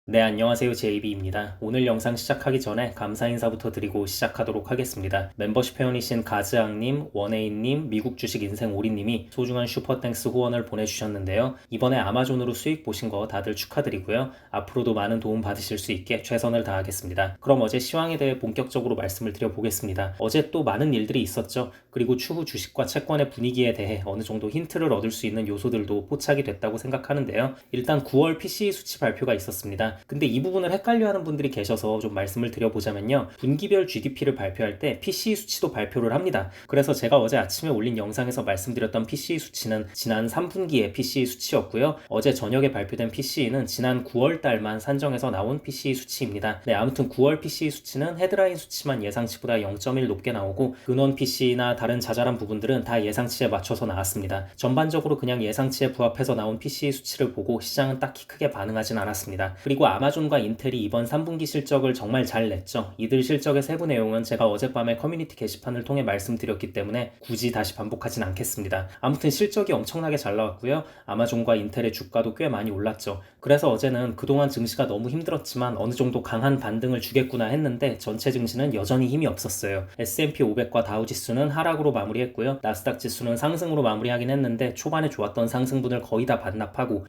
네, 안녕하세요. JB입니다. 오늘 영상 시작하기 전에 감사 인사부터 드리고 시작하도록 하겠습니다. 멤버십 회원이신 가즈앙님, 원에인님, 미국 주식 인생 오리님이 소중한 슈퍼땡스 후원을 보내주셨는데요. 이번에 아마존으로 수익 보신 거 다들 축하드리고요. 앞으로도 많은 도움 받으실 수 있게 최선을 다하겠습니다. 그럼 어제 시황에 대해 본격적으로 말씀을 드려보겠습니다. 어제 또 많은 일들이 있었죠. 그리고 추후 주식과 채권의 분위기에 대해 어느 정도 힌트를 얻을 수 있는 요소들도 포착이 됐다고 생각하는데요. 일단 9월 PCE 수치 발표가 있었습니다. 근데 이 부분을 헷갈려하는 분들이 계셔서 좀 말씀을 드려보자면요. 분기별 GDP를 발표할 때 PCE 수치도 발표를 합니다. 그래서 제가 어제 아침에 올린 영상에서 말씀드렸던 PCE 수치는 지난 3분기의 PCE 수치였고요. 어제 저녁에 발표된 PCE는 지난 9월 달만 산정해서 나온 PCE 수치입니다. 네, 아무튼 9월 PCE 수치는 헤드라인 수치만 예상치보다 0.1 높게 나오고 근원 PCE나 다른 자잘한 부분들은 다 예상치에 맞춰서 나왔습니다. 전반적으로 그냥 예상치에 부합해서 나온 PCE 수치를 보고 시장은 딱히 크게 반응하진 않았습니다. 그리고 아마존과 인텔이 이번 3분기 실적을 정말 잘 냈죠. 이들 실적의 세부 내용은 제가 어젯밤에 커뮤니티 게시판을 통해 말씀드렸기 때문에 굳이 다시 반복하진 않겠습니다. 아무튼 실적이 엄청나게 잘 나왔고요. 아마존과 인텔의 주가도 꽤 많이 올랐죠. 그래서 어제는 그동안 증시가 너무 힘들었지만 어느 정도 강한 반등을 주겠구나 했는데 전체 증시는 여전히 힘이 없었어요. S&P 500과 다우지수는 하락으로 마무리했고요. 나스닥 지수는 상승으로 마무리하긴 했는데 초반에 좋았던 상승분을 거의 다 반납하고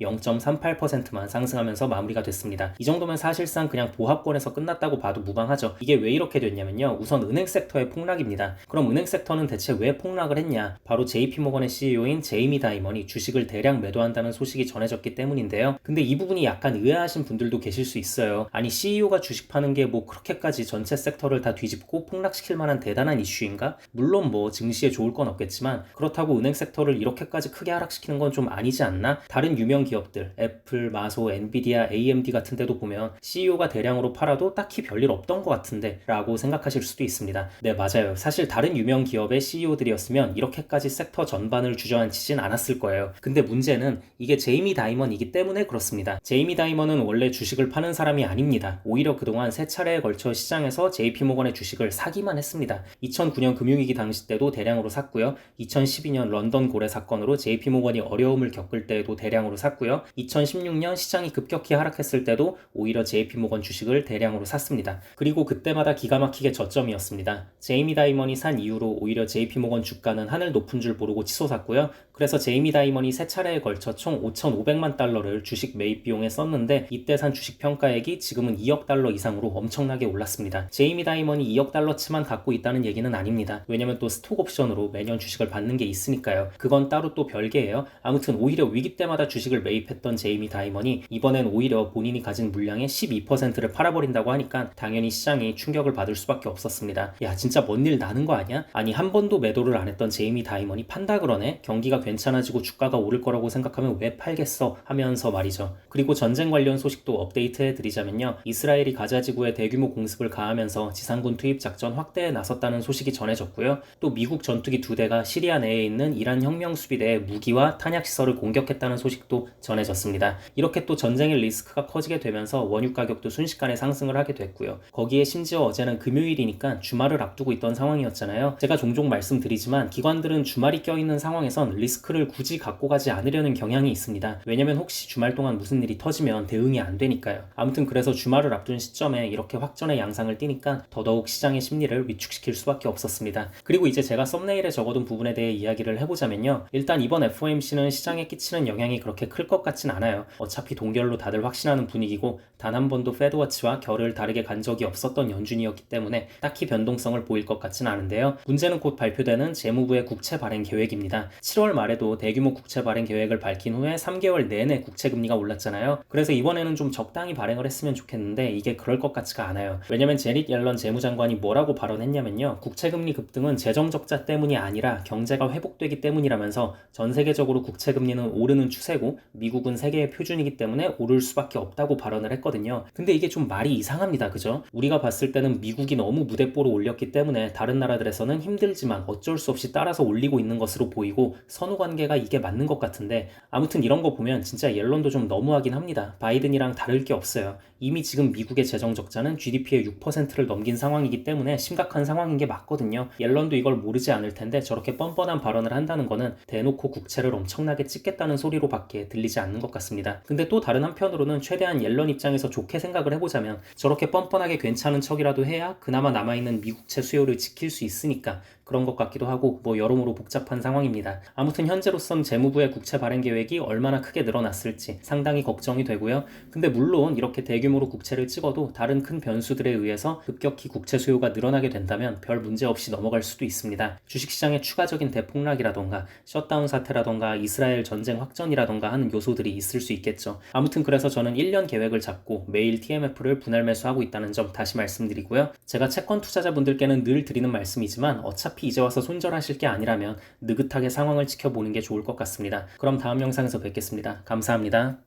0.38%만 상승하면서 마무리가 됐습니다. 이 정도면 사실상 그냥 보합권에서 끝났다고 봐도 무방하죠. 이게 왜 이렇게 됐냐면요. 우선 은행 섹터의 폭락입니다. 그럼 은행 섹터는 대체 왜 폭락을 했냐? 바로 JP모건의 CEO인 제이미 다이먼이 주식을 대량 매도한다는 소식이 전해졌기 때문인데요. 근데 이 부분이 약간 의아하신 분들도 계실 수 있어요. 아니 CEO가 주식 파는 게 뭐 그렇게까지 전체 섹터를 다 뒤집고 폭락시킬 만한 대단한 이슈인가? 물론 뭐 증시에 좋을 건 없겠지만 그렇다고 은행 섹터를 이렇게까지 크게 하락시키는 건 좀 아니지 않나? 다른 유명 기업들 애플, 마소, 엔비디아, AMD 같은 데도 보면 CEO가 대량으로 팔아도 딱히 별일 없던 것 같은데 라고 생각하실 수도 있습니다. 네, 맞아요. 사실 다른 유명 기업의 CEO들이었으면 이렇게까지 섹터 전반을 주저앉히진 않았을 거예요. 근데 문제는 이게 제이미 다이먼이기 때문에 그렇습니다. 제이미 다이먼은 원래 주식을 파는 사람이 아닙니다. 오히려 그동안 세 차례에 걸쳐 시장에서 JP모건의 주식을 사기만 했습니다. 2009년 금융위기 당시 때도 대량으로 샀고요. 2012년 런던 고래 사건으로 JP모건이 어려움을 겪을 때에도 대량으로 샀고요. 2016년 시장이 급격히 하락했을 때도 오히려 JP모건 주식을 대량으로 샀습니다. 그리고 그때마다 기가 막히게 저점이었습니다. 제이미 다이먼이 산 이후로 오히려 JP모건 주가는 하늘 높은 줄 모르고 치솟았고요. 그래서 제이미 다이먼이 세 차례에 걸쳐 총 5,500만 달러를 주식 매입 비용에 썼는데 이때 산 주식 평가액이 지금은 2억 달러 이상으로 엄청나게 올랐습니다. 제이미 다이먼이 2억 달러치만 갖고 있다는 얘기는 아닙니다. 왜냐면 또 스톡 옵션으로 매년 주식을 받는 게 있으니까요. 그건 따로 또 별개예요. 아무튼 오히려 위기 때마다 주식을 매입했던 제이미 다이먼이 이번엔 오히려 본인이 가진 물량의 12%를 팔아버린다고 하니까 당연히 시장이 충격을 받을 수밖에 없었습니다. 야, 진짜 뭔 일 나는 거 아니야? 아니 한 번도 매도를 안 했던 제이미 다이먼이 판다 그러네? 경기가 괜찮아지고 주가가 오를 거라고 생각하면 왜 팔겠어? 하면서 말이죠. 그리고 전쟁 관련 소식도 업데이트해 드리자면요. 이스라엘이 가자 지구에 대규모 공습을 가하면서 지상군 투입 작전 확대에 나섰다는 소식이 전해졌고요. 또 미국 전투기 2대가 시리아 내에 있는 이란 혁명수비대의 무기와 탄약시설을 공격했다는 소식도 전해졌습니다. 이렇게 또 전쟁의 리스크가 커지게 되면서 원유 가격도 순식간에 상승을 하게 됐고요. 거기에 심지어 어제는 금요일이니까 주말을 앞두고 있던 상황이었잖아요. 제가 종종 말씀드리지만 기관들은 주말이 껴있는 상황에선 리스크를 굳이 갖고 가지 않으려는 경향이 있습니다. 왜냐면 혹시 주말 동안 무슨 일이 터지면 대응이 안 되니까요. 아무튼 그래서 주말을 앞둔 시점에 이렇게 확전의 양상을 띠니까 더더욱 시장의 심리를 위축시킬 수밖에 없었습니다. 그리고 이제 제가 썸네일에 적어둔 부분에 대해 이야기를 해보자면요. 일단 이번 FOMC는 시장에 끼치는 영향이 그렇게 클 것 같진 않아요. 어차피 동결로 다들 확신하는 분위기고 단 한 번도 패드워치와 결을 다르게 간 적이 없었던 연준이었기 때문에 딱히 변동성을 보일 것 같진 않은데요. 문제는 곧 발표되는 재무부의 국채 발행 계획입니다. 7월 말에도 대규모 국채 발행 계획을 밝힌 후에 3개월 내내 국채 금리가 올랐잖아요. 그래서 이번에는 좀 적당히 발행을 했으면 좋겠는데 이게 그럴 것 같지가 않아요. 왜냐면 제닛 옐런 재무장관이 뭐라고 발언했냐면요. 국채 금리 급등은 재정 적자 때문이 아니라 경제가 회복되기 때문이라면서 전 세계적으로 국채 금리는 오르는 추세고 미국은 세계의 표준이기 때문에 오를 수밖에 없다고 발언을 했거든요. 근데 이게 좀 말이 이상합니다. 그죠? 우리가 봤을 때는 미국이 너무 무대뽀로 올렸기 때문에 다른 나라들에서는 힘들지만 어쩔 수 없이 따라서 올리고 있는 것으로 보이고 선후 관계가 이게 맞는 것 같은데 아무튼 이런 거 보면 진짜 옐런도 좀 너무하긴 합니다. 바이든이랑 다를 게 없어요. 이미 지금 미국의 재정 적자는 GDP의 6%를 넘긴 상황이기 때문에 심각한 상황인 게 맞거든요. 옐런도 이걸 모르지 않을 텐데 저렇게 뻔뻔한 발언을 한다는 거는 대놓고 국채를 엄청나게 찍겠다는 소리로밖에 들리지 않는 것 같습니다. 근데 또 다른 한편으로는 최대한 옐런 입장에서 좋게 생각을 해보자면 저렇게 뻔뻔하게 괜찮은 척이라도 해야 그나마 남아있는 미국채 수요를 지킬 수 있으니까 그런 것 같기도 하고 뭐 여러모로 복잡한 상황입니다. 아무튼 현재로선 재무부의 국채 발행 계획이 얼마나 크게 늘어났을지 상당히 걱정이 되고요. 근데 물론 이렇게 대규모로 국채를 찍어도 다른 큰 변수들에 의해서 급격히 국채 수요가 늘어나게 된다면 별 문제 없이 넘어갈 수도 있습니다. 주식시장의 추가적인 대폭락이라던가 셧다운 사태라던가 이스라엘 전쟁 확전이라던가 하는 요소들이 있을 수 있겠죠. 아무튼 그래서 저는 1년 계획을 잡고 매일 TMF를 분할 매수하고 있다는 점 다시 말씀드리고요. 제가 채권 투자자분들께는 늘 드리는 말씀이지만 어차피 이제 와서 손절하실 게 아니라면 느긋하게 상황을 지켜보는 게 좋을 것 같습니다. 그럼 다음 영상에서 뵙겠습니다. 감사합니다.